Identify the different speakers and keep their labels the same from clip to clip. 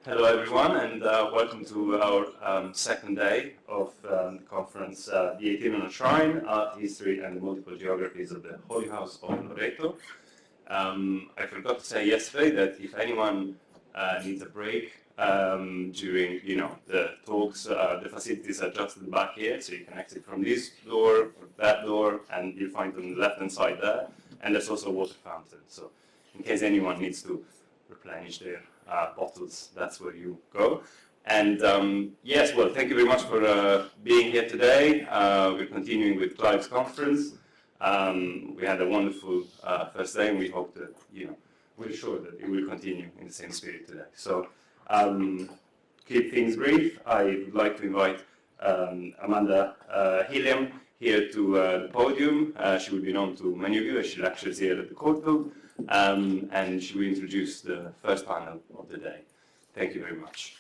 Speaker 1: Hello everyone, and welcome to our second day of the conference, The Itinerant Shrine, Art, History and the Multiple Geographies of the Holy House of Loreto. I forgot to say yesterday that if anyone needs a break during the talks, the facilities are just at the back here, so you can exit from this door or that door, and you'll find on the left-hand side there. And there's also a water fountain, so in case anyone needs to replenish their bottles, that's where you go. And yes, well, thank you very much for being here today. We're continuing with Clive's conference. We had a wonderful first day, and we hope that, we're sure that it will continue in the same spirit today. So keep things brief. I would like to invite Amanda Hilliam here to the podium. She will be known to many of you as she lectures here at the Coltrinari. And she will introduce the first panel of the day. Thank you very much.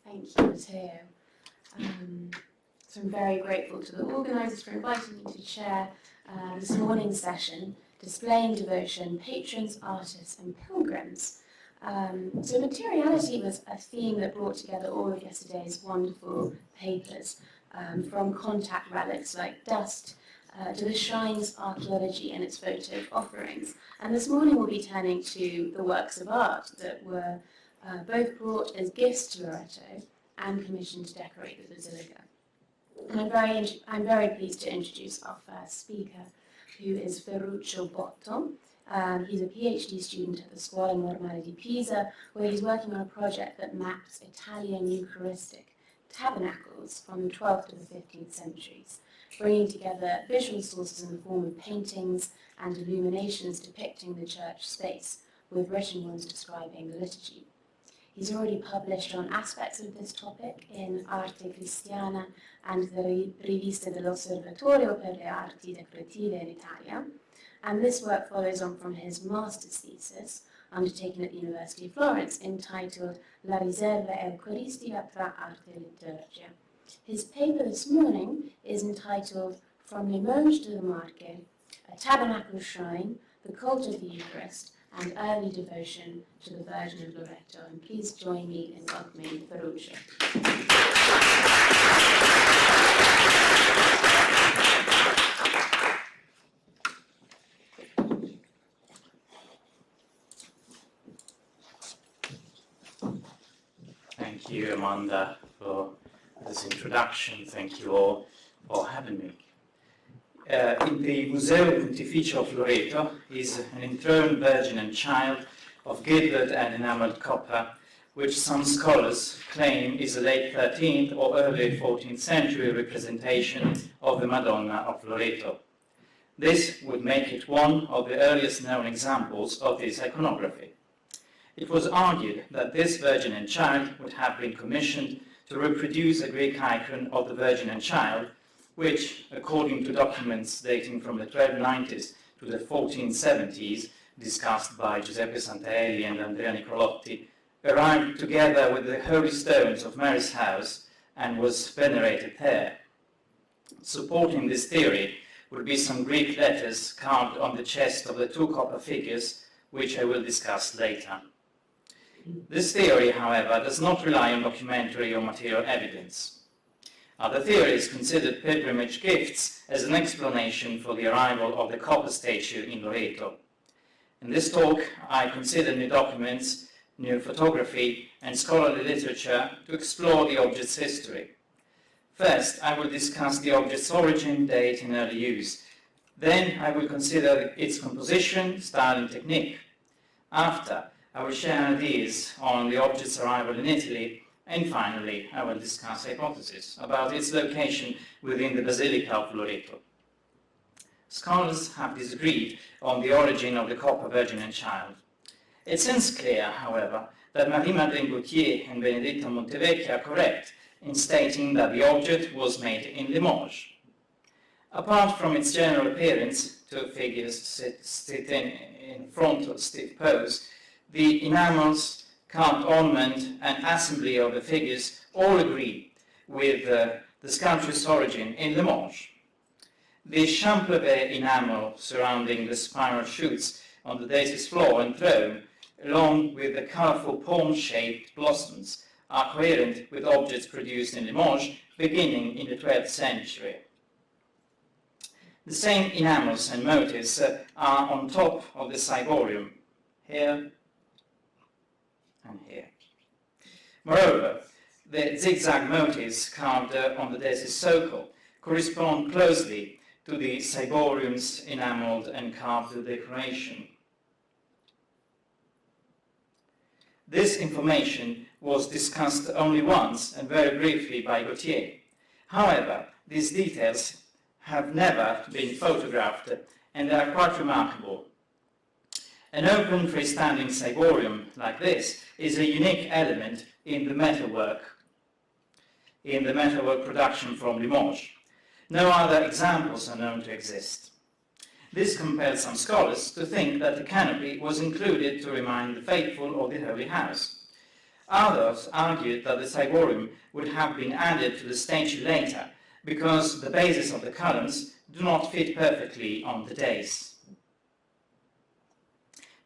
Speaker 2: Thank you, Matteo. So I'm very grateful to the organisers for inviting me to chair this morning's session, Displaying Devotion, Patrons, Artists and Pilgrims. So materiality was a theme that brought together all of yesterday's wonderful papers. From contact relics like dust to the shrine's archaeology and its photo offerings. And this morning we'll be turning to the works of art that were both brought as gifts to Loreto and commissioned to decorate the basilica. And I'm very pleased to introduce our first speaker, who is Ferruccio Botto. He's a PhD student at the Scuola Normale di Pisa, where he's working on a project that maps Italian Eucharistic tabernacles from the 12th to the 15th centuries, bringing together visual sources in the form of paintings and illuminations depicting the church space, with written ones describing the liturgy. He's already published on aspects of this topic in Arte Cristiana and the Rivista dell'Osservatorio per le Arti Decorative in Italia, and this work follows on from his master's thesis undertaken at the University of Florence, entitled La riserva eucaristica tra arte e liturgia. His paper this morning is entitled From Limoges to the Marche, a Tabernacle Shrine, the Cult of the Eucharist, and Early Devotion to the Virgin of Loreto. And please join me in welcoming Ferruccio.
Speaker 3: Thank you, Amanda, for this introduction. Thank you all for having me. In the Museo Pontificio of Loreto is an enthroned Virgin and Child of gilded and enameled copper, which some scholars claim is a late 13th or early 14th century representation of the Madonna of Loreto. This would make it one of the earliest known examples of this iconography. It was argued that this Virgin and Child would have been commissioned to reproduce a Greek icon of the Virgin and Child, which, according to documents dating from the 1290s to the 1470s, discussed by Giuseppe Santaelli and Andrea Nicolotti, arrived together with the holy stones of Mary's house and was venerated there. Supporting this theory would be some Greek letters carved on the chest of the two copper figures, which I will discuss later. This theory, however, does not rely on documentary or material evidence. Other theories considered pilgrimage gifts as an explanation for the arrival of the copper statue in Loreto. In this talk, I consider new documents, new photography, and scholarly literature to explore the object's history. First, I will discuss the object's origin, date, and early use. Then, I will consider its composition, style, and technique. After, I will share ideas on the object's arrival in Italy, and finally, I will discuss hypotheses about its location within the Basilica of Loreto. Scholars have disagreed on the origin of the copper Virgin and Child. It seems clear, however, that Marie-Madeleine Gauthier and Benedetta Montevecchi are correct in stating that the object was made in Limoges. Apart from its general appearance, two figures sitting in front of stiff pose, the enamels, carved ornament, and assembly of the figures all agree with the sculpture's origin in Limoges. The champlevé enamel surrounding the spiral shoots on the daisy's floor and throne, along with the colourful palm-shaped blossoms, are coherent with objects produced in Limoges beginning in the 12th century. The same enamels and motifs are on top of the ciborium, here and here. Moreover, the zigzag motifs carved on the daisy's socle correspond closely to the ciborium's enamelled and carved decoration. This information was discussed only once and very briefly by Gautier. However, these details have never been photographed and they are quite remarkable. An open freestanding ciborium like this is a unique element in the metalwork production from Limoges. No other examples are known to exist. This compelled some scholars to think that the canopy was included to remind the faithful of the Holy House. Others argued that the ciborium would have been added to the statue later because the bases of the columns do not fit perfectly on the dais.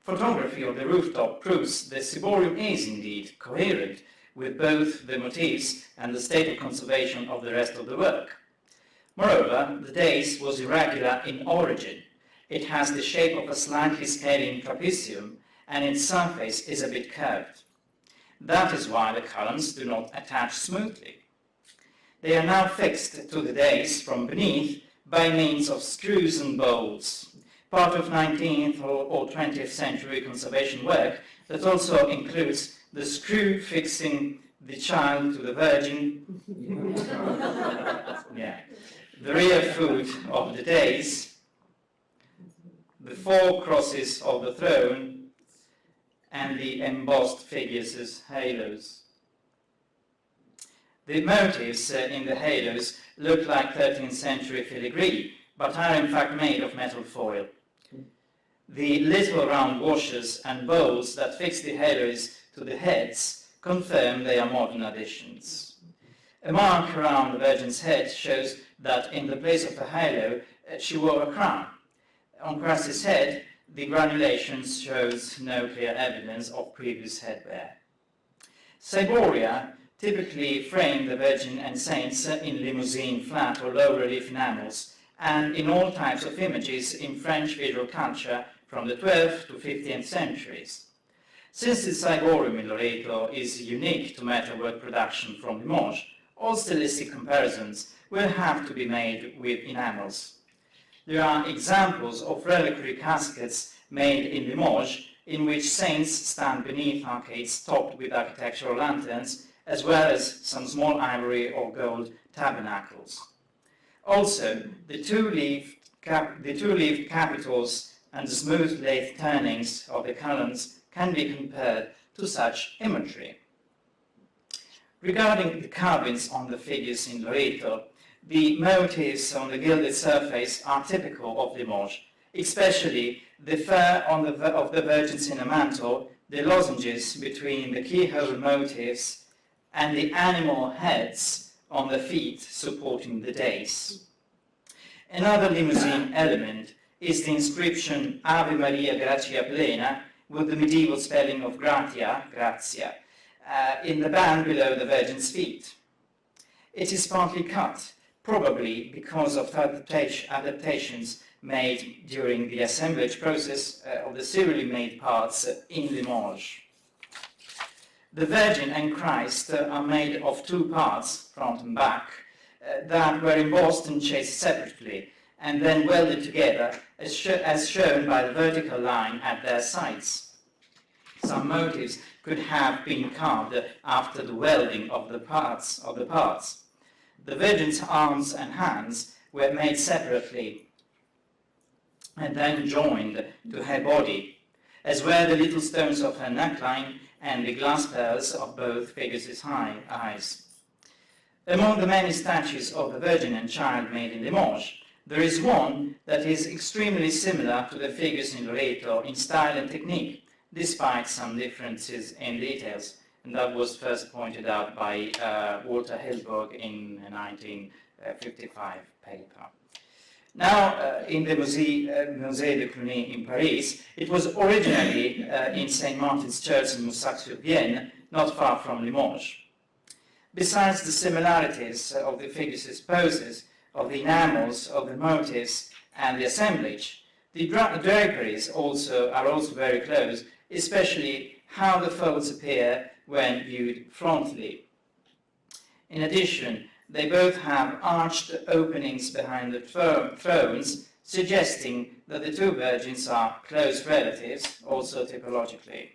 Speaker 3: Photography of the rooftop proves that ciborium is indeed coherent with both the motifs and the state of conservation of the rest of the work. Moreover, the dais was irregular in origin. It has the shape of a slightly scaling trapezium and its surface is a bit curved. That is why the columns do not attach smoothly. They are now fixed to the dais from beneath by means of screws and bolts, part of 19th or 20th century conservation work that also includes the screw fixing the child to the Virgin, the rear foot of the dais, the four crosses of the throne, and the embossed figures as halos. The motifs in the halos look like 13th century filigree, but are in fact made of metal foil. The little round washers and bowls that fix the halos to the heads confirm they are modern additions. A mark around the Virgin's head shows that in the place of the halo, she wore a crown. On Christ's head, the granulations shows no clear evidence of previous headwear. Ciboria typically frame the Virgin and saints in limousine flat or low relief enamels, and in all types of images in French visual culture from the 12th to 15th centuries. Since the ciborium in Loreto is unique to metalwork production from Limoges, all stylistic comparisons will have to be made with enamels. There are examples of reliquary caskets made in Limoges in which saints stand beneath arcades topped with architectural lanterns, as well as some small ivory or gold tabernacles. Also, the two-leaf capitals and the smooth lathe turnings of the columns can be compared to such imagery. Regarding the carvings on the figures in Loreto, the motifs on the gilded surface are typical of Limoges, especially the fur of the Virgin's inner mantle, the lozenges between the keyhole motifs, and the animal heads on the feet supporting the dais. Another limousine element is the inscription Ave Maria Gratia Plena with the medieval spelling of Gratia, Grazia, in the band below the Virgin's feet. It is partly cut, probably because of adaptations made during the assemblage process of the serially made parts in Limoges. The Virgin and Christ are made of two parts, front and back, that were embossed and chased separately, and then welded together as shown by the vertical line at their sides. Some motifs could have been carved after the welding of the parts. The Virgin's arms and hands were made separately and then joined to her body, as were the little stones of her neckline and the glass pearls of both figures' eyes. Among the many statues of the Virgin and Child made in Limoges, there is one that is extremely similar to the figures in Loreto in style and technique, despite some differences in details, and that was first pointed out by Walter Hilberg in a 1955 paper. Now, in the Musée de Cluny in Paris, it was originally in St. Martin's Church in Moussac-sur-Vienne, not far from Limoges. Besides the similarities of the figures' poses, of the enamels, of the motifs, and the assemblage, the draperies are also very close, especially how the folds appear when viewed frontally. In addition, they both have arched openings behind the thrones, suggesting that the two virgins are close relatives, also typologically.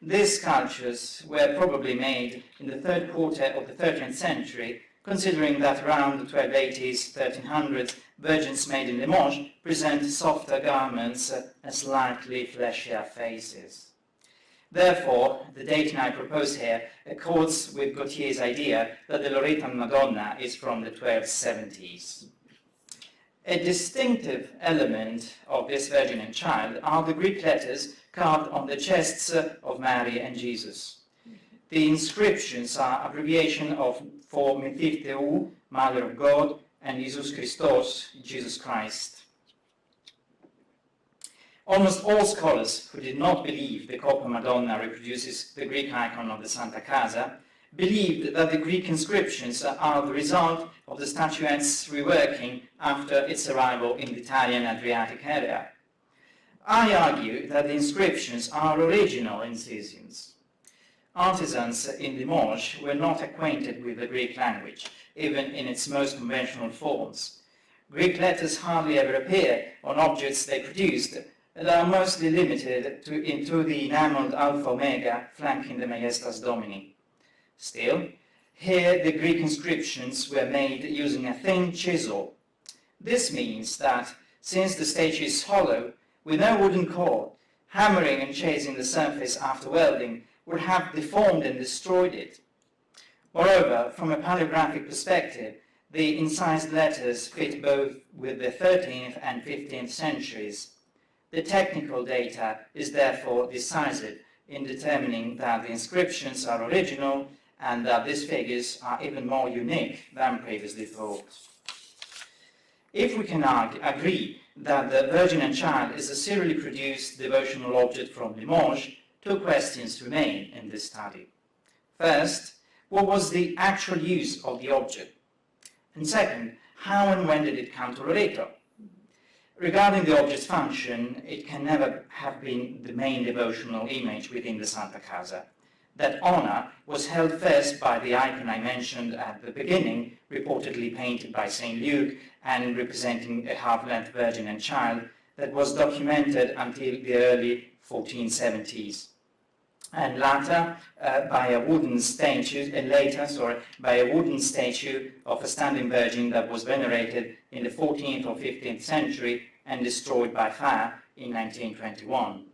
Speaker 3: These sculptures were probably made in the third quarter of the 13th century, considering that around the 1280s, 1300s, virgins made in Limoges present softer garments and slightly fleshier faces. Therefore, the dating I propose here accords with Gautier's idea that the Loretan Madonna is from the 1270s. A distinctive element of this Virgin and Child are the Greek letters carved on the chests of Mary and Jesus. The inscriptions are abbreviation for Methif Theou, Mother of God, and Jesus Christos, Jesus Christ. Almost all scholars who did not believe the copper Madonna reproduces the Greek icon of the Santa Casa believed that the Greek inscriptions are the result of the statuette's reworking after its arrival in the Italian Adriatic area. I argue that the inscriptions are original incisions. Artisans in Limoges were not acquainted with the Greek language, even in its most conventional forms. Greek letters hardly ever appear on objects they produced, and are mostly limited into the enameled Alpha Omega flanking the Majestas Domini. Still, here the Greek inscriptions were made using a thin chisel. This means that, since the statue is hollow, with no wooden core, hammering and chasing the surface after welding would have deformed and destroyed it. Moreover, from a paleographic perspective, the incised letters fit both with the 13th and 15th centuries. The technical data is therefore decisive in determining that the inscriptions are original and that these figures are even more unique than previously thought. If we can agree that the Virgin and Child is a serially produced devotional object from Limoges, two questions remain in this study. First, what was the actual use of the object? And second, how and when did it come to Loreto? Regarding the object's function, it can never have been the main devotional image within the Santa Casa. That honor was held first by the icon I mentioned at the beginning, reportedly painted by St. Luke and representing a half-length Virgin and Child that was documented until the early 1470s. And later, by a wooden statue of a standing Virgin that was venerated in the 14th or 15th century and destroyed by fire in 1921.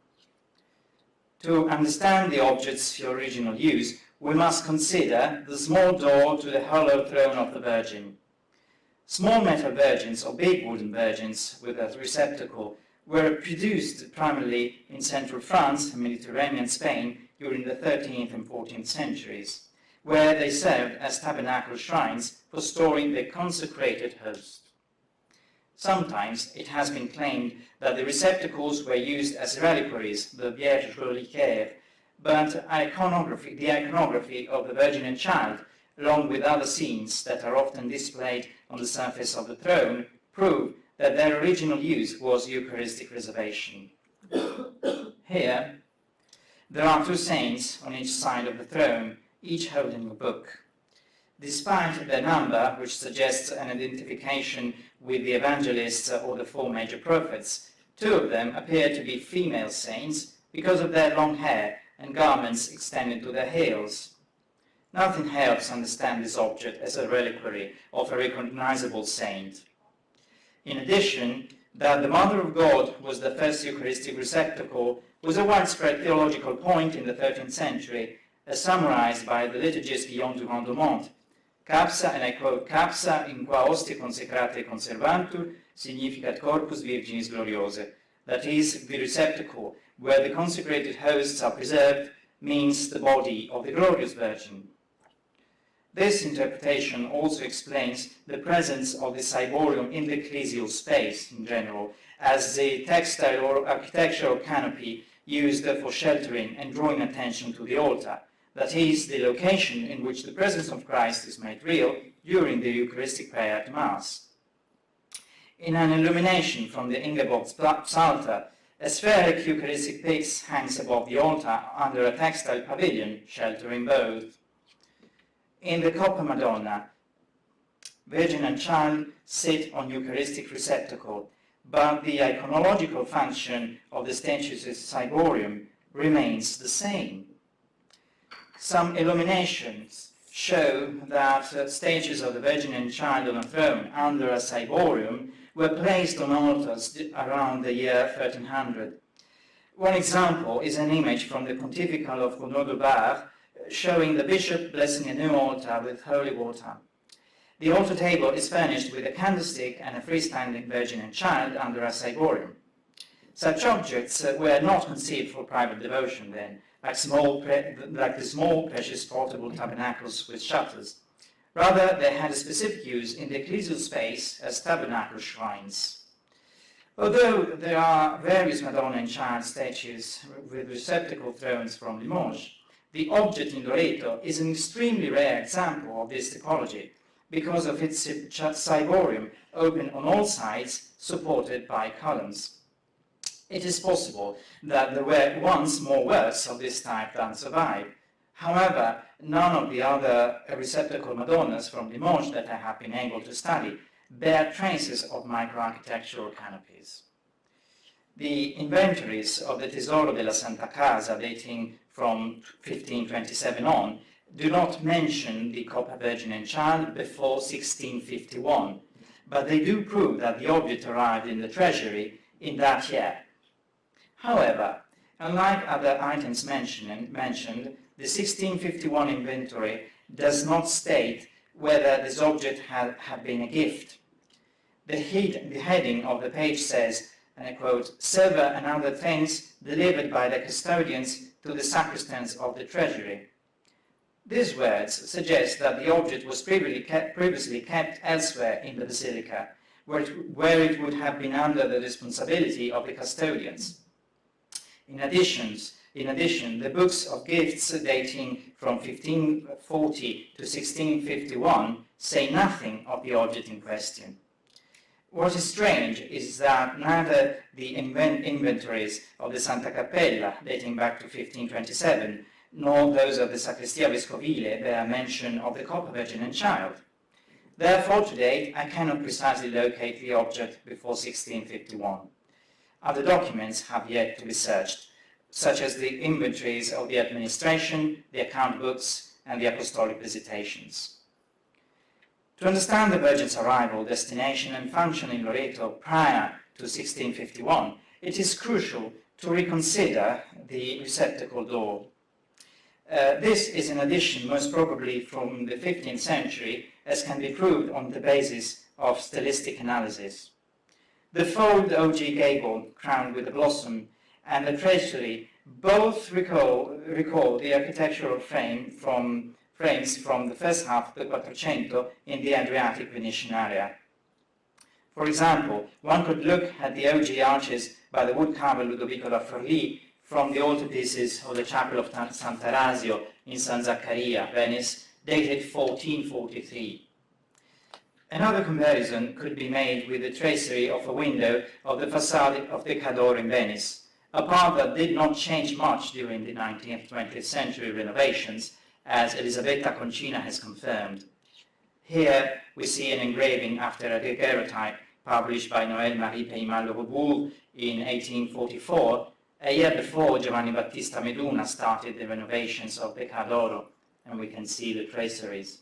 Speaker 3: To understand the object's original use, we must consider the small door to the hollow throne of the Virgin. Small metal virgins or big wooden virgins with a receptacle were produced primarily in central France and Mediterranean Spain during the 13th and 14th centuries, where they served as tabernacle shrines for storing the consecrated host. Sometimes it has been claimed that the receptacles were used as reliquaries, the Vierge reliquaire, but the iconography of the Virgin and Child, along with other scenes that are often displayed on the surface of the throne, prove that their original use was Eucharistic reservation. Here, there are two saints on each side of the throne, each holding a book. Despite their number, which suggests an identification with the evangelists or the four major prophets, two of them appear to be female saints because of their long hair and garments extending to their heels. Nothing helps understand this object as a reliquary of a recognizable saint. In addition, that the Mother of God was the first Eucharistic receptacle was a widespread theological point in the 13th century, as summarized by the liturgist Guillaume du Grand-Domont. Capsa, and I quote, "Capsa in qua ostia consecrate conservantur significat corpus virginis gloriose." That is, the receptacle where the consecrated hosts are preserved means the body of the glorious Virgin. This interpretation also explains the presence of the ciborium in the ecclesial space in general, as the textile or architectural canopy used for sheltering and drawing attention to the altar, that is, the location in which the presence of Christ is made real during the Eucharistic prayer at Mass. In an illumination from the Ingeborg's Psalter, a spheric Eucharistic pyx hangs above the altar under a textile pavilion sheltering both. In the Copper Madonna, Virgin and Child sit on Eucharistic receptacle, but the iconological function of the statue's ciborium remains the same. Some illuminations show that statues of the Virgin and Child on a throne under a ciborium were placed on altars around the year 1300. One example is an image from the Pontifical of Renaud de Bar showing the bishop blessing a new altar with holy water. The altar table is furnished with a candlestick and a freestanding Virgin and Child under a ciborium. Such objects were not conceived for private devotion then, like the small precious portable tabernacles with shutters. Rather, they had a specific use in the ecclesial space as tabernacle shrines. Although there are various Madonna and Child statues with receptacle thrones from Limoges, the object in Loreto is an extremely rare example of this typology because of its ciborium open on all sides, supported by columns. It is possible that there were once more works of this type than survive. However, none of the other receptacle Madonnas from Limoges that I have been able to study bear traces of microarchitectural canopies. The inventories of the Tesoro della Santa Casa, dating from 1527 on, do not mention the Copper Virgin and Child before 1651, but they do prove that the object arrived in the treasury in that year. However, unlike other items mentioned, the 1651 inventory does not state whether this object had been a gift. The heading of the page says, and I quote, "Silver and other things delivered by the custodians to the sacristans of the treasury." These words suggest that the object was previously kept elsewhere in the basilica, where it would have been under the responsibility of the custodians. In addition, the books of gifts dating from 1540 to 1651 say nothing of the object in question. What is strange is that neither the inventories of the Santa Cappella, dating back to 1527, nor those of the Sacrestia Vescovile bear mention of the Copper Virgin and Child. Therefore, to date, I cannot precisely locate the object before 1651. Other documents have yet to be searched, such as the inventories of the administration, the account books, and the apostolic visitations. To understand the Virgin's arrival, destination, and function in Loreto prior to 1651, it is crucial to reconsider the receptacle door. This is an addition most probably from the 15th century, as can be proved on the basis of stylistic analysis. The fold ogee gable, crowned with a blossom, and the tracery both recall the architectural frames from the first half of the Quattrocento in the Adriatic Venetian area. For example, one could look at the ogee arches by the woodcarver Ludovico da Forlì from the altarpieces of the Chapel of Sant'Arasio in San Zaccaria, Venice, dated 1443. Another comparison could be made with the tracery of a window of the facade of the Cadore in Venice, a part that did not change much during the 19th-20th century renovations, as Elisabetta Concina has confirmed. Here we see an engraving after a daguerreotype published by Noël Marie Peymal-Rebourg in 1844, a year before Giovanni Battista Meduna started the renovations of the Cadoro, and we can see the traceries.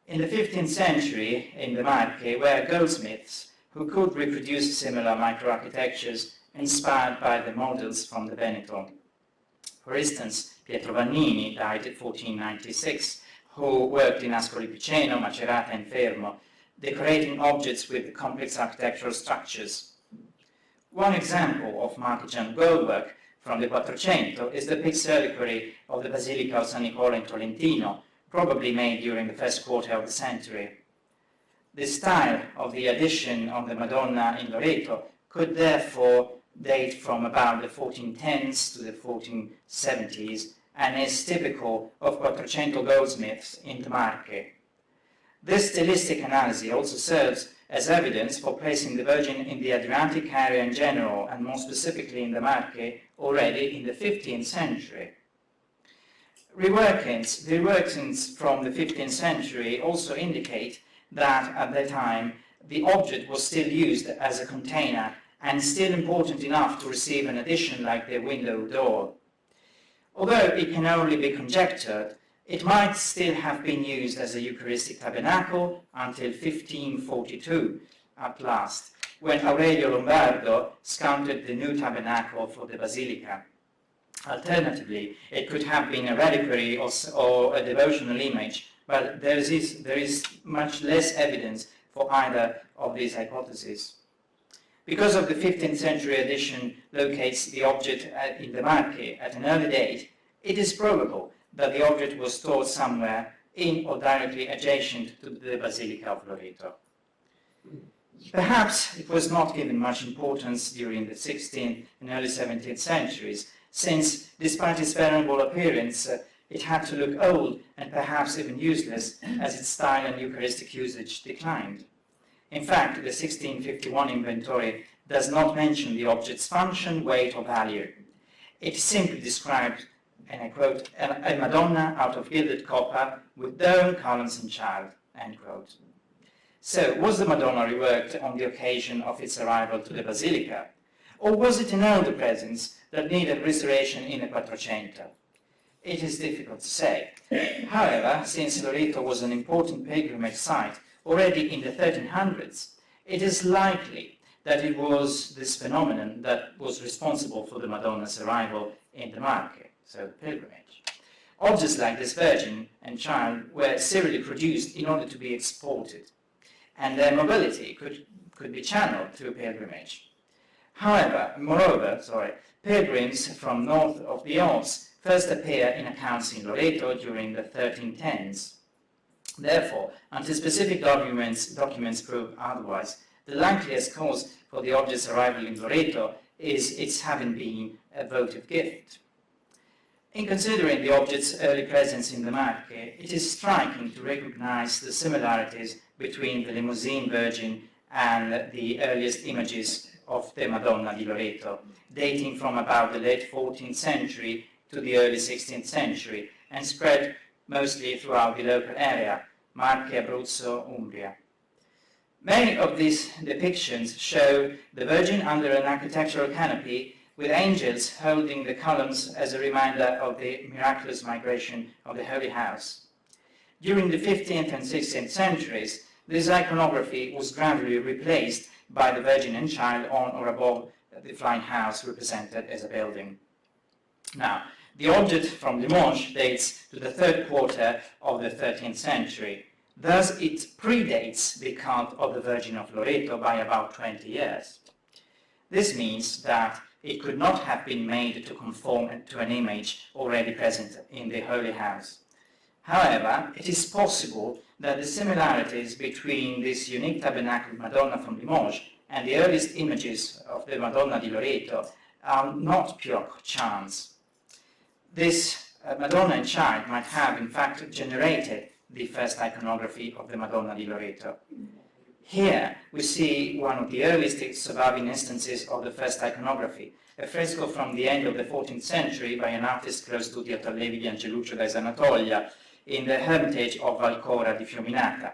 Speaker 3: In the 15th century, in the Marche, were goldsmiths who could reproduce similar microarchitectures inspired by the models from the Veneto. For instance, Pietro Vannini died in 1496, who worked in Ascoli Piceno, Macerata and Fermo, decorating objects with complex architectural structures. One example of Marchian goldwork from the Quattrocento is the Pix reliquary of the Basilica of San Nicola in Tolentino, probably made during the first quarter of the century. The style of the addition of the Madonna in Loreto could therefore date from about the 1410s to the 1470s and is typical of Quattrocento goldsmiths in the Marche. This stylistic analysis also serves as evidence for placing the Virgin in the Adriatic area in general, and more specifically in the Marche, already in the 15th century. The reworkings from the 15th century also indicate that at that time the object was still used as a container and still important enough to receive an addition like the window door. Although it can only be conjectured, it might still have been used as a Eucharistic tabernacle until 1542 at last, when Aurelio Lombardo sculpted the new tabernacle for the basilica. Alternatively, it could have been a reliquary or a devotional image, but there is much less evidence for either of these hypotheses. Because of the 15th century addition locates the object in the Marche at an early date, it is probable that the object was stored somewhere in or directly adjacent to the Basilica of Loreto. Perhaps it was not given much importance during the 16th and early 17th centuries, since, despite its venerable appearance, it had to look old and perhaps even useless as its style and Eucharistic usage declined. In fact, the 1651 inventory does not mention the object's function, weight, or value. It simply describes, and I quote, a Madonna out of gilded copper with dome, columns, and child, end quote. So, was the Madonna reworked on the occasion of its arrival to the Basilica? Or was it an older presence that needed restoration in the Quattrocento? It is difficult to say. However, since Loreto was an important pilgrimage site already in the 1300s, it is likely that it was this phenomenon that was responsible for the Madonna's arrival in the Marche, so the pilgrimage. Objects like this Virgin and Child were serially produced in order to be exported, and their mobility could be channeled through pilgrimage. Moreover, pilgrims from north of the Alps first appear in accounts in Loreto during the 1310s. Therefore, until specific documents prove otherwise, the likeliest cause for the object's arrival in Loreto is its having been a votive gift. In considering the object's early presence in the Marche, it is striking to recognize the similarities between the Limousine Virgin and the earliest images of the Madonna di Loreto, dating from about the late 14th century to the early 16th century, and spread mostly throughout the local area, Marche, Abruzzo, Umbria. Many of these depictions show the Virgin under an architectural canopy with angels holding the columns as a reminder of the miraculous migration of the Holy House. During the 15th and 16th centuries, this iconography was gradually replaced by the Virgin and Child on or above the flying house represented as a building. Now, the object from Limoges dates to the third quarter of the 13th century. Thus, it predates the cult of the Virgin of Loreto by about 20 years. This means that it could not have been made to conform to an image already present in the Holy House. However, it is possible that the similarities between this unique tabernacle Madonna from Limoges and the earliest images of the Madonna di Loreto are not pure chance. This Madonna and Child might have, in fact, generated the first iconography of the Madonna di Loreto. Here we see one of the earliest surviving instances of the first iconography, a fresco from the end of the 14th century by an artist close to the Attallevi di Angeluccio da Anatolia in the Hermitage of Valcora di Fiominata.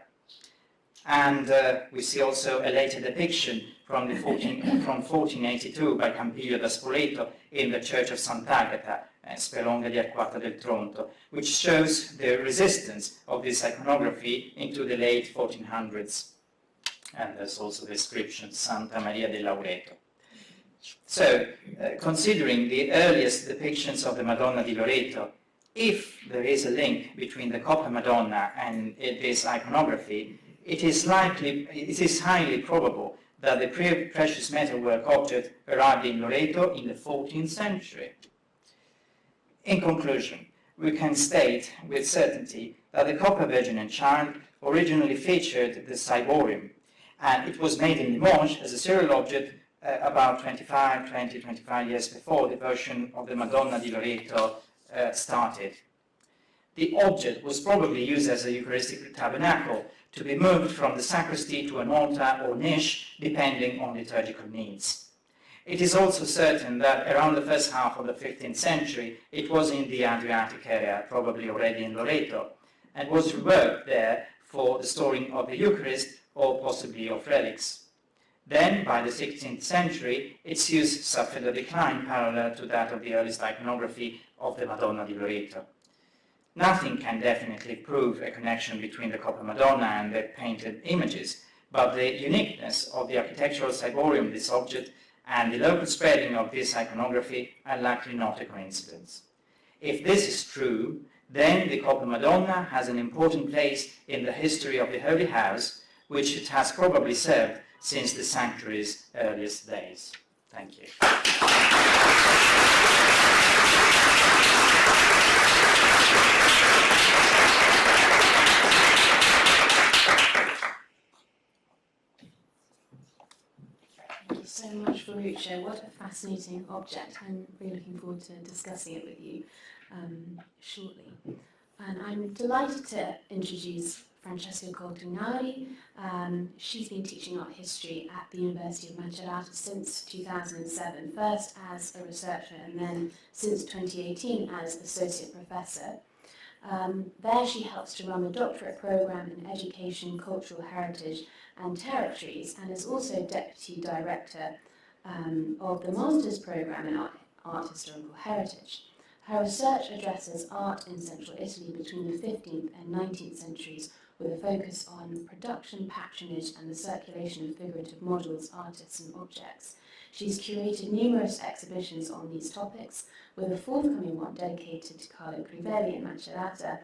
Speaker 3: And we see also a later depiction from 1482 by Campiglio da Spoleto in the Church of Sant'Agata, Spelonga di Arquata del Tronto, which shows the resistance of this iconography into the late 1400s. And there's also the inscription Santa Maria del Loreto. So, considering the earliest depictions of the Madonna di Loreto, if there is a link between the copper Madonna and this iconography, it is highly probable that the precious metalwork object arrived in Loreto in the 14th century. In conclusion, we can state with certainty that the copper Virgin and Child originally featured the ciborium, and it was made in Limoges as a serial object about 25 years before the version of the Madonna di Loreto started. The object was probably used as a Eucharistic tabernacle to be moved from the sacristy to an altar or niche, depending on liturgical needs. It is also certain that around the first half of the 15th century, it was in the Adriatic area, probably already in Loreto, and was reworked there for the storing of the Eucharist or possibly of relics. Then, by the 16th century, its use suffered a decline parallel to that of the earliest iconography of the Madonna di Loreto. Nothing can definitely prove a connection between the copper Madonna and the painted images, but the uniqueness of the architectural ciborium of this object and the local spreading of this iconography are likely not a coincidence. If this is true, then the copper Madonna has an important place in the history of the Holy House, which it has probably served since the sanctuary's earliest days. Thank you.
Speaker 2: Thank you so much, Ferruccio. What a fascinating object. I'm really looking forward to discussing it with you shortly. And I'm delighted to introduce Francesca Coltrinari. She's been teaching art history at the University of Marche since 2007, first as a researcher and then since 2018 as associate professor. There she helps to run the doctorate program in education, cultural heritage and territories, and is also deputy director of the master's program in art historical heritage. Her research addresses art in central Italy between the 15th and 19th centuries, with a focus on production, patronage and the circulation of figurative models, artists and objects. She's curated numerous exhibitions on these topics, with a forthcoming one dedicated to Carlo Crivelli in Marche at the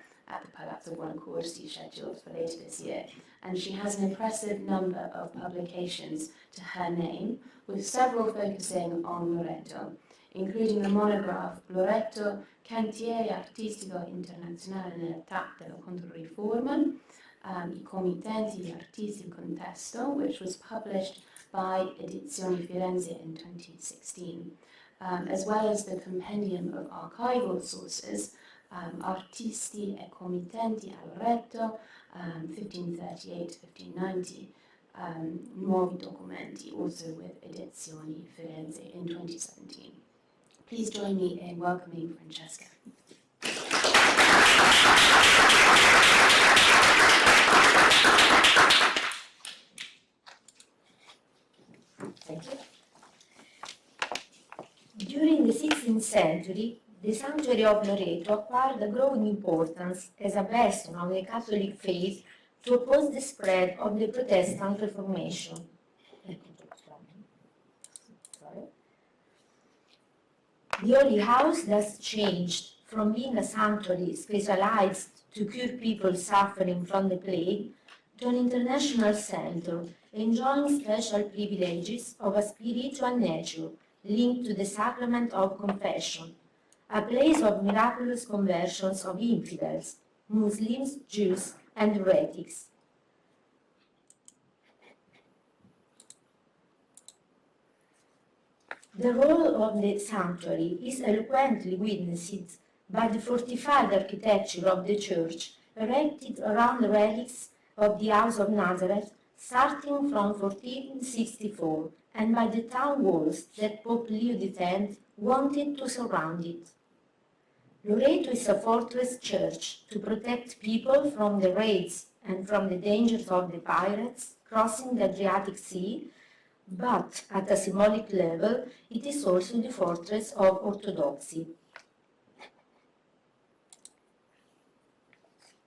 Speaker 2: Palazzo Buonaccorsi, scheduled for later this year. And she has an impressive number of publications to her name, with several focusing on Loreto, including the monograph Loreto, Cantiere Artistico Internazionale nell'età della Counter-Reformation, I committenti di artisti in contesto, which was published by Edizioni Firenze in 2016, as well as the compendium of archival sources, Artisti e committenti a Loreto, 1538-1590, Nuovi documenti, also with Edizioni Firenze in 2017. Please join me in welcoming Francesca.
Speaker 4: Thank you. During the 16th century, the sanctuary of Loreto acquired a growing importance as a bastion of the Catholic faith to oppose the spread of the Protestant Reformation. The Holy House thus changed from being a sanctuary specialized to cure people suffering from the plague to an international center enjoying special privileges of a spiritual nature linked to the sacrament of confession, a place of miraculous conversions of infidels, Muslims, Jews, and heretics. The role of the sanctuary is eloquently witnessed by the fortified architecture of the church erected around the relics of the House of Nazareth starting from 1464 and by the town walls that Pope Leo X wanted to surround it. Loreto is a fortress church to protect people from the raids and from the dangers of the pirates crossing the Adriatic Sea, but at a symbolic level, it is also the fortress of orthodoxy.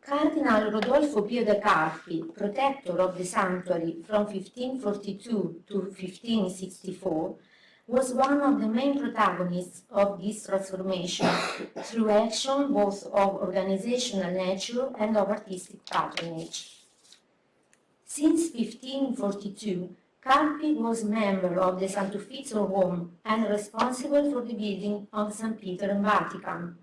Speaker 4: Cardinal Rodolfo Pio de' Carpi, protector of the sanctuary from 1542 to 1564, was one of the main protagonists of this transformation through action both of organizational nature and of artistic patronage. Since 1542, Carpi was member of the Sant'Uffizio Rome and responsible for the building of St. Peter in Vatican.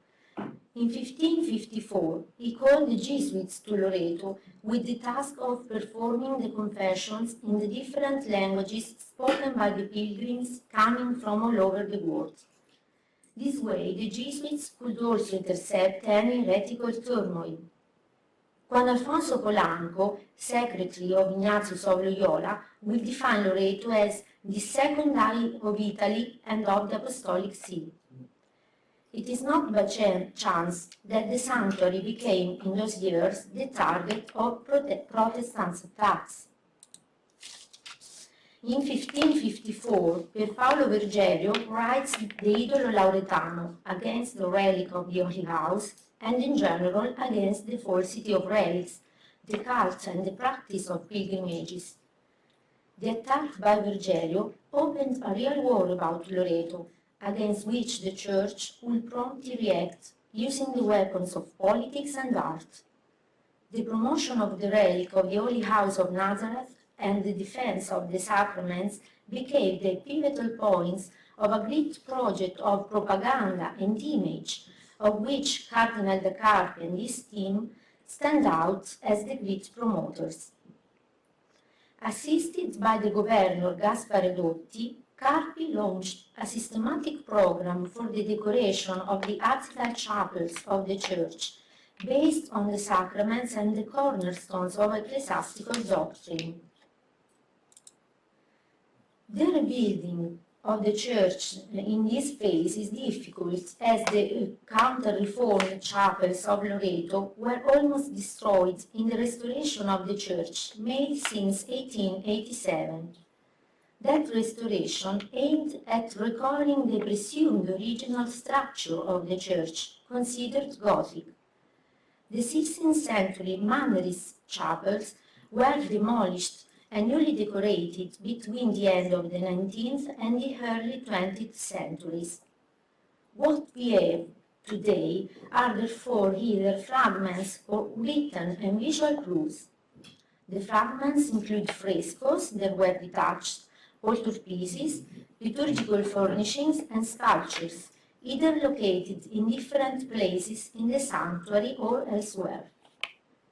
Speaker 4: In 1554, he called the Jesuits to Loreto with the task of performing the confessions in the different languages spoken by the pilgrims coming from all over the world. This way, the Jesuits could also intercept any heretical turmoil. Juan Alfonso Polanco, secretary of Ignatius of Loyola, will define Loreto as the second eye of Italy and of the Apostolic See. It is not by chance that the sanctuary became, in those years, the target of Protestant attacks. In 1554, Pier Paolo Virgilio writes the Idolo Lauretano against the relic of the Holy House and in general against the falsity of relics, the cult and the practice of pilgrimages. The attack by Virgilio opened a real war about Loreto, against which the Church will promptly react using the weapons of politics and art. The promotion of the relic of the Holy House of Nazareth and the defense of the sacraments became the pivotal points of a great project of propaganda and image, of which Cardinal de Carpi and his team stand out as the great promoters. Assisted by the governor Gaspare Dotti, Carpi launched a systematic program for the decoration of the Apsidal chapels of the church, based on the sacraments and the cornerstones of ecclesiastical doctrine. The rebuilding of the church in this phase is difficult, as the counter-reformed chapels of Loreto were almost destroyed in the restoration of the church made since 1887. That restoration aimed at recovering the presumed original structure of the church, considered Gothic. The 16th century Mannerist chapels were demolished and newly decorated between the end of the 19th and the early 20th centuries. What we have today are therefore either fragments or written and visual clues. The fragments include frescoes that were detached, altarpieces, liturgical furnishings and sculptures, either located in different places in the sanctuary or elsewhere.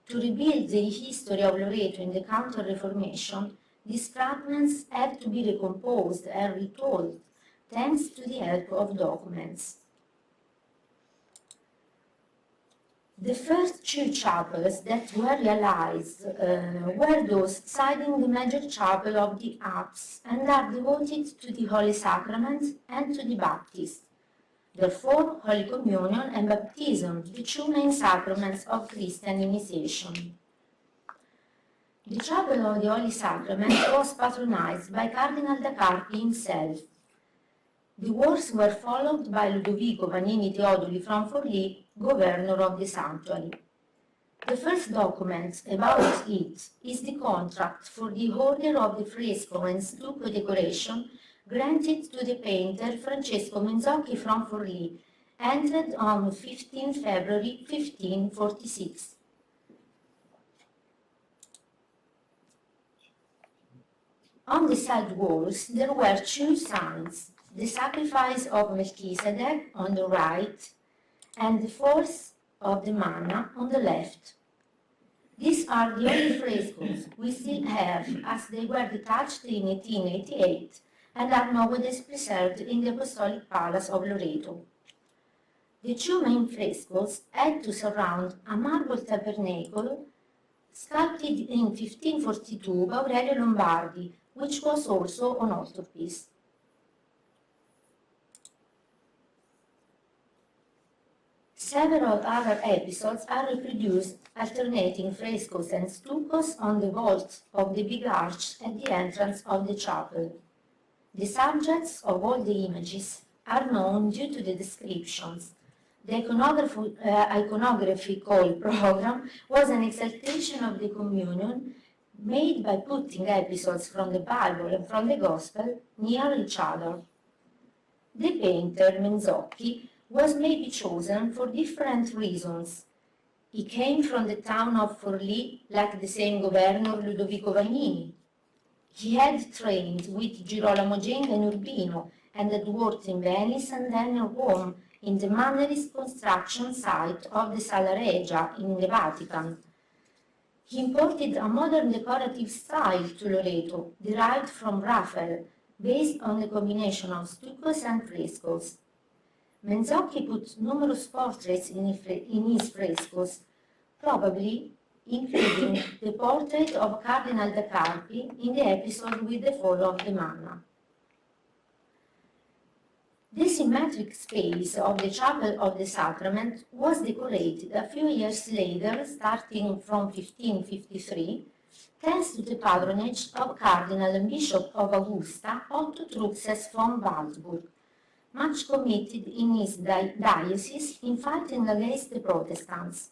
Speaker 4: To rebuild the history of Loreto in the Counter-Reformation, these fragments have to be recomposed and retold, thanks to the help of documents. The first two chapels that were realized were those siding the major chapel of the apse and are devoted to the Holy Sacrament and to the Baptist. Therefore, Holy Communion and Baptism, the two main sacraments of Christian initiation. The Chapel of the Holy Sacrament was patronized by Cardinal de Carpi himself. The works were followed by Ludovico Vanini Teodoli from Forlì, governor of the sanctuary. The first document about it is the contract for the order of the fresco and stucco decoration granted to the painter Francesco Menzocchi from Forlì, entered on 15 February 1546. On the side walls there were two signs, the sacrifice of Melchizedek on the right and the force of the manna on the left. These are the only frescoes we still have, as they were detached in 1888 and are nowadays preserved in the Apostolic Palace of Loreto. The two main frescoes had to surround a marble tabernacle sculpted in 1542 by Aurelio Lombardi, which was also an altarpiece. Several other episodes are reproduced, alternating frescoes and stuccos on the vault of the big arch at the entrance of the chapel. The subjects of all the images are known due to the descriptions. The iconographical program was an exaltation of the communion made by putting episodes from the Bible and from the Gospel near each other. The painter Menzocchi was maybe chosen for different reasons. He came from the town of Forlì, like the same governor Ludovico Vanini. He had trained with Girolamo Genga in Urbino and had worked in Venice and then in Rome in the Mannerist construction site of the Sala Regia in the Vatican. He imported a modern decorative style to Loreto, derived from Raphael, based on the combination of stuccos and frescoes. Menzocchi put numerous portraits in his frescoes, probably including the portrait of Cardinal da Carpi in the episode with the fall of the manna. The symmetric space of the Chapel of the Sacrament was decorated a few years later, starting from 1553, thanks to the patronage of Cardinal and Bishop of Augusta, Otto Truxes von Waldburg, much committed in his diocese in fighting against the Protestants.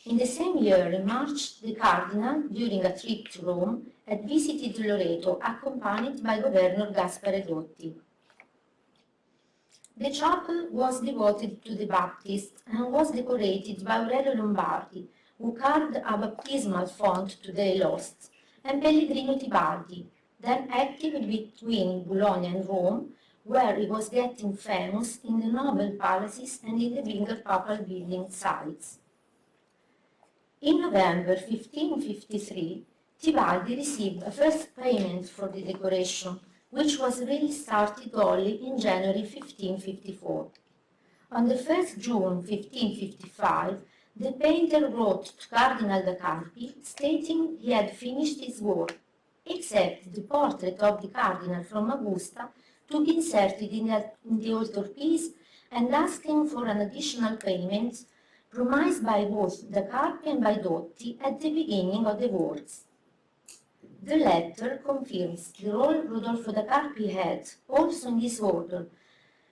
Speaker 4: In the same year, in March, the Cardinal, during a trip to Rome, had visited Loreto, accompanied by Governor Gaspare Dotti. The chapel was devoted to the Baptist and was decorated by Aurelio Lombardi, who carved a baptismal font to the Lost, and Pellegrino Tibaldi, then active between Bologna and Rome, where he was getting famous in the noble palaces and in the bigger papal building sites. In November 1553, Tibaldi received a first payment for the decoration, which was really started only in January 1554. On the 1st June 1555, the painter wrote to Cardinal da Carpi stating he had finished his work, except the portrait of the Cardinal from Augusta to be inserted in the altarpiece, and asking for an additional payment promised by both da Carpi and by Dotti at the beginning of the works. The letter confirms the role Rodolfo da Carpi had, also in this order,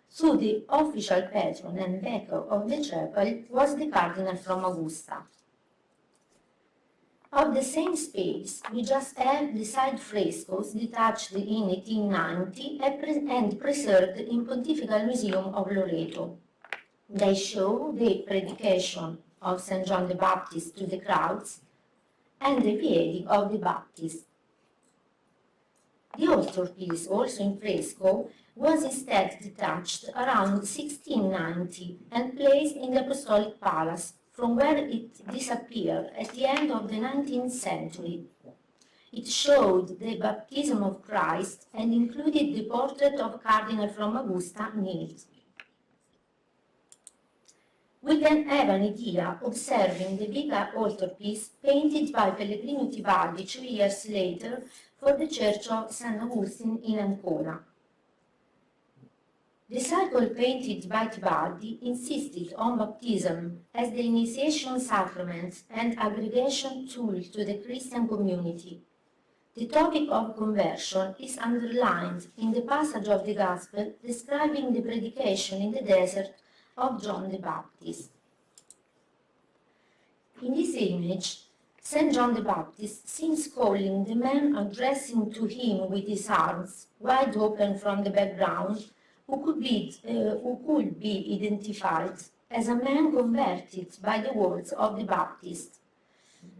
Speaker 4: so the official patron and backer of the chapel was the Cardinal from Augusta. Of the same space, we just have the side frescoes detached in 1890 and preserved in Pontifical Museum of Loreto. They show the predication of St. John the Baptist to the crowds and the Piedi of the Baptist. The altarpiece, also in fresco, was instead detached around 1690 and placed in the Apostolic Palace, from where it disappeared at the end of the 19th century. It showed the baptism of Christ and included the portrait of Cardinal from Augusta kneeled. We can have an idea observing the big altarpiece painted by Pellegrino Tibaldi 2 years later for the Church of St. Augustine in Ancona. The cycle painted by Tibaldi insisted on baptism as the initiation sacrament and aggregation tool to the Christian community. The topic of conversion is underlined in the passage of the Gospel describing the predication in the desert of John the Baptist. In this image, St. John the Baptist seems calling the man addressing to him with his arms, wide open from the background, who could be identified as a man converted by the words of the Baptist.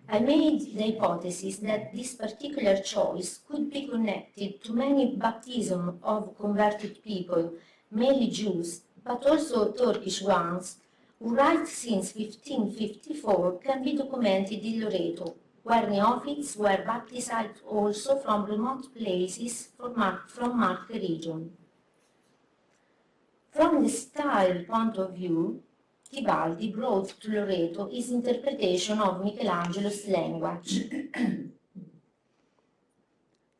Speaker 4: I made the hypothesis that this particular choice could be connected to many baptisms of converted people, mainly Jews, but also Turkish ones, who right since 1554 can be documented in Loreto, where neophytes were baptized also from remote places from Marche region. From the style point of view, Tibaldi brought to Loreto his interpretation of Michelangelo's language.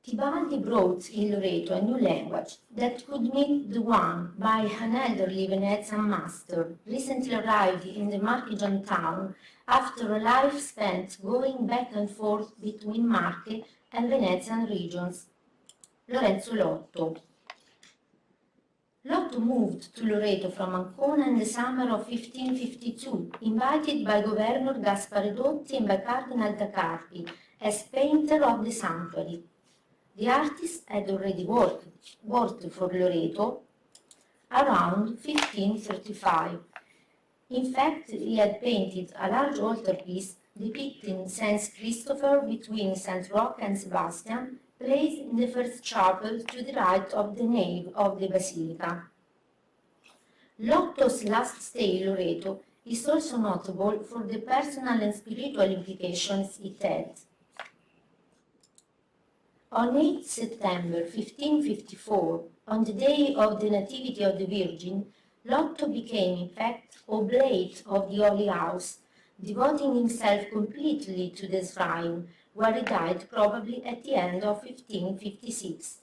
Speaker 4: Tibaldi brought in Loreto a new language that could meet the one by an elderly Venetian master, recently arrived in the Marchigian town after a life spent going back and forth between Marche and Venetian regions, Lorenzo Lotto. Lotto moved to Loreto from Ancona in the summer of 1552, invited by Governor Gaspare Dotti and by Cardinal da Carpi as painter of the sanctuary. The artist had already worked for Loreto around 1535. In fact, he had painted a large altarpiece depicting Saint Christopher between St. Roch and Sebastian, placed in the first chapel to the right of the nave of the basilica. Lotto's last stay in Loreto is also notable for the personal and spiritual implications it had. On 8 September 1554, on the day of the Nativity of the Virgin, Lotto became, in fact, oblate of the Holy House, devoting himself completely to the shrine, where he died probably at the end of 1556.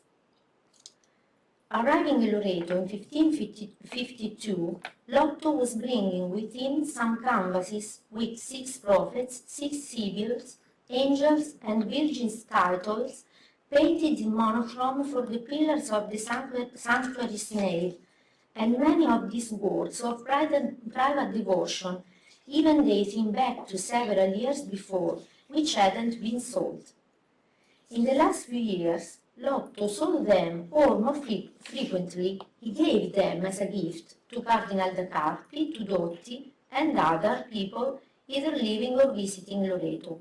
Speaker 4: Arriving in Loreto in 1552, Lotto was bringing with him some canvases with 6 prophets, 6 sibyls, angels, and virgins' titles painted in monochrome for the pillars of the sanctuary nave, and many of these works of private devotion, even dating back to several years before, which hadn't been sold. In the last few years, Lotto sold them, or more frequently, he gave them as a gift to Cardinal da Carpi, to Dotti, and other people either living or visiting Loreto.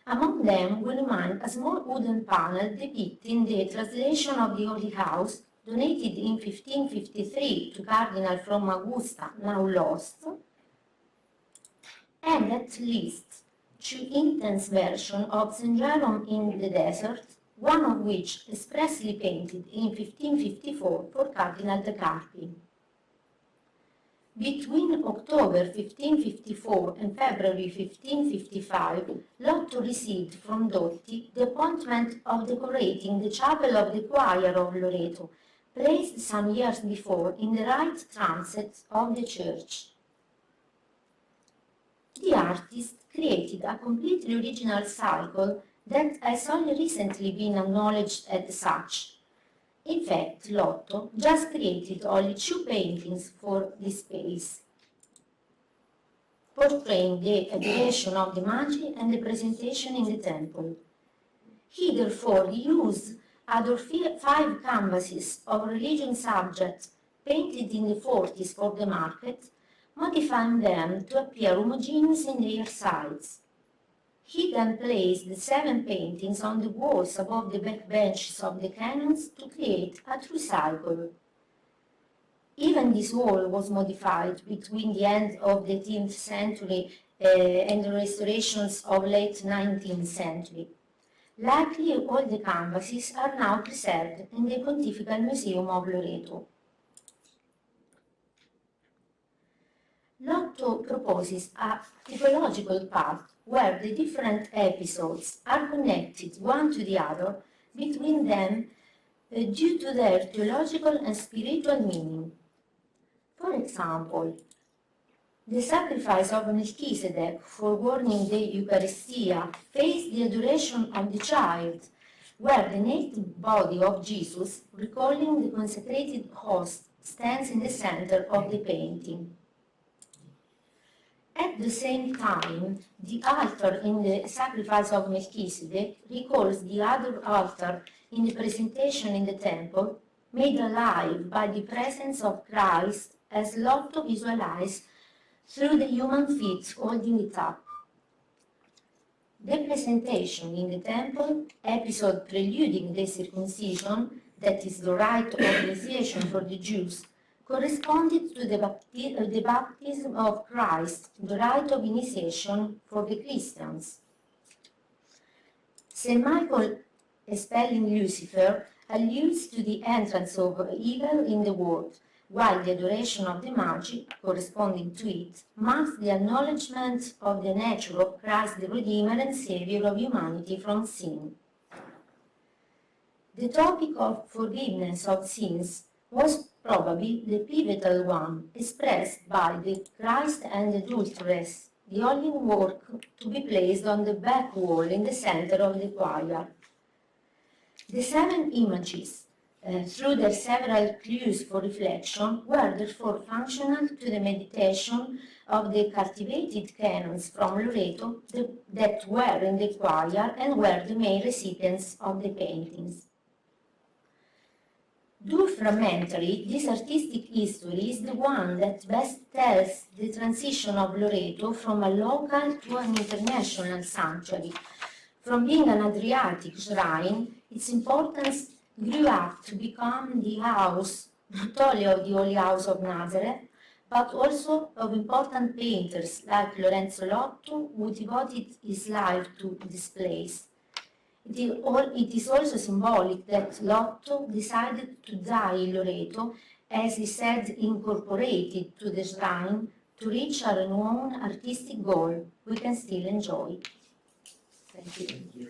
Speaker 4: Among them we remind a small wooden panel depicting the translation of the Holy House, donated in 1553 to Cardinal from Augusta, now lost, and at least 2 intense versions of St. Jerome in the Desert, one of which expressly painted in 1554 for Cardinal da Carpi. Between October 1554 and February 1555, Lotto received from Dotti the appointment of decorating the chapel of the choir of Loreto, placed some years before in the right transept of the church. The artist created a completely original cycle that has only recently been acknowledged as such. In fact, Lotto just created only 2 paintings for this space, portraying the adoration of the Magi and the presentation in the temple. He therefore used other 5 canvases of religion subjects painted in the 40s for the market, modifying them to appear homogeneous in their sides. He then placed the 7 paintings on the walls above the backbenches of the canons to create a true cycle. Even this wall was modified between the end of the 18th century and the restorations of late 19th century. Likely all the canvases are now preserved in the Pontifical Museum of Loreto. Lotto proposes a typological path where the different episodes are connected one to the other between them due to their theological and spiritual meaning. For example, the sacrifice of Melchizedek for warning the Eucharistia faced the adoration of the child, where the naked body of Jesus, recalling the consecrated host, stands in the center of the painting. At the same time, the altar in the sacrifice of Melchizedek recalls the other altar in the presentation in the temple, made alive by the presence of Christ as Lotto visualized through the human feet holding it up. The presentation in the temple, episode preluding the circumcision, that is the rite of initiation for the Jews, corresponded to the baptism of Christ, the rite of initiation for the Christians. St. Michael expelling Lucifer alludes to the entrance of evil in the world, while the adoration of the Magi, corresponding to it, marks the acknowledgement of the nature of Christ the Redeemer and Saviour of humanity from sin. The topic of forgiveness of sins was probably the pivotal one, expressed by the Christ and Adulteress, the only work to be placed on the back wall in the center of the choir. The 7 images, through their several clues for reflection, were therefore functional to the meditation of the cultivated canons from Loreto that were in the choir and were the main recipients of the paintings. Though fragmentary, this artistic history is the one that best tells the transition of Loreto from a local to an international sanctuary. From being an Adriatic shrine, its importance grew up to become the house not only of the Holy House of Nazareth, but also of important painters like Lorenzo Lotto, who devoted his life to this place. It is also symbolic that Lotto decided to die in Loreto, as he said, incorporated to the shrine to reach a renowned artistic goal we can still enjoy. Thank you.